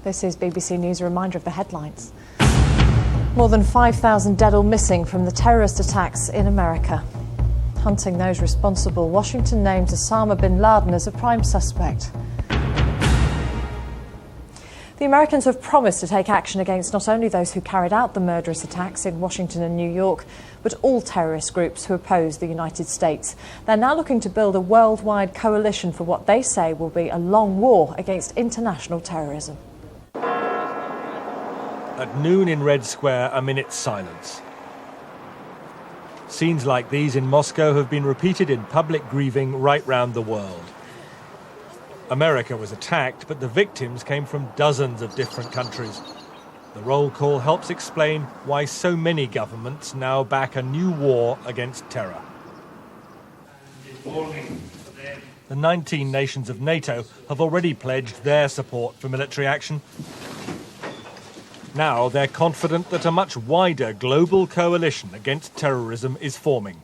This is BBC News, a reminder of the headlines. More than 5,000 dead or missing from the terrorist attacks in America. Hunting those responsible, Washington names Osama bin Laden as a prime suspect. The Americans have promised to take action against not only those who carried out the murderous attacks in Washington and New York, but all terrorist groups who oppose the United States. They're now looking to build a worldwide coalition for what they say will be a long war against international terrorism. At noon in Red Square, a minute's silence. Scenes like these in Moscow have been repeated in public grieving right round the world. America was attacked, but the victims came from dozens of different countries. The roll call helps explain why so many governments now back a new war against terror. The 19 nations of NATO have already pledged their support for military action. Now they're confident that a much wider global coalition against terrorism is forming.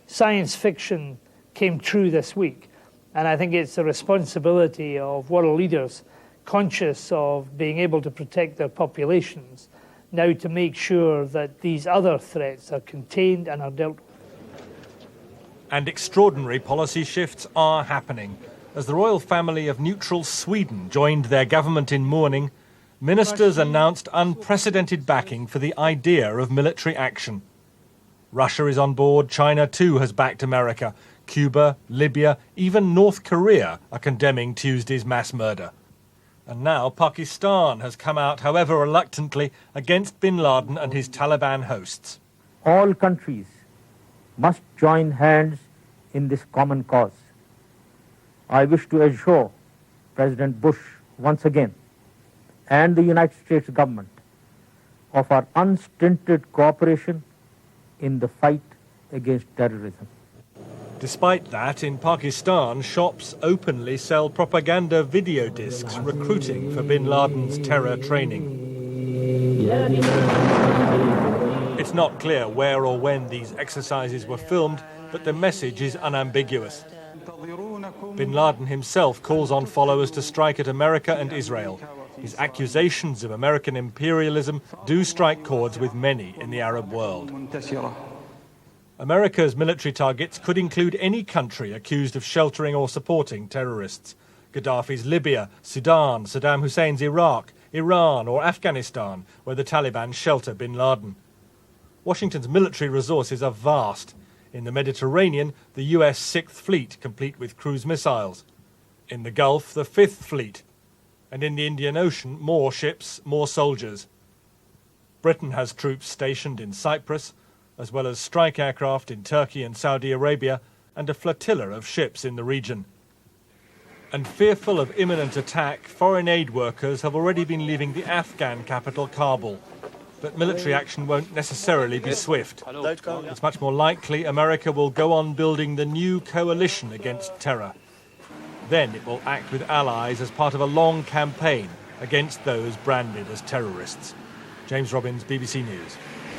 Science fiction came true this week. And I think it's the responsibility of world leaders conscious of being able to protect their populations now to make sure that these other threats are contained and are dealt with. And extraordinary policy shifts are happening. As the royal family of neutral Sweden joined their government in mourning, ministers announced unprecedented backing for the idea of military action. Russia is on board, China too has backed America. Cuba, Libya, even North Korea are condemning Tuesday's mass murder. And now Pakistan has come out, however reluctantly, against bin Laden and his Taliban hosts. All countries must join hands in this common cause. I wish to assure President Bush once again and the United States government of our unstinted cooperation in the fight against terrorism. Despite that, in Pakistan, shops openly sell propaganda video discs recruiting for bin Laden's terror training. It's not clear where or when these exercises were filmed, but the message is unambiguous. Bin Laden himself calls on followers to strike at America and Israel. His accusations of American imperialism do strike chords with many in the Arab world. America's military targets could include any country accused of sheltering or supporting terrorists. Gaddafi's Libya, Sudan, Saddam Hussein's Iraq, Iran or Afghanistan, where the Taliban shelter bin Laden. Washington's military resources are vast. In the Mediterranean, the US 6th Fleet, complete with cruise missiles. In the Gulf, the 5th Fleet. And in the Indian Ocean, more ships, more soldiers. Britain has troops stationed in Cyprus, as well as strike aircraft in Turkey and Saudi Arabia, and a flotilla of ships in the region. And fearful of imminent attack, foreign aid workers have already been leaving the Afghan capital, Kabul. But military action won't necessarily be swift. It's much more likely America will go on building the new coalition against terror. Then it will act with allies as part of a long campaign against those branded as terrorists. James Robbins, BBC News.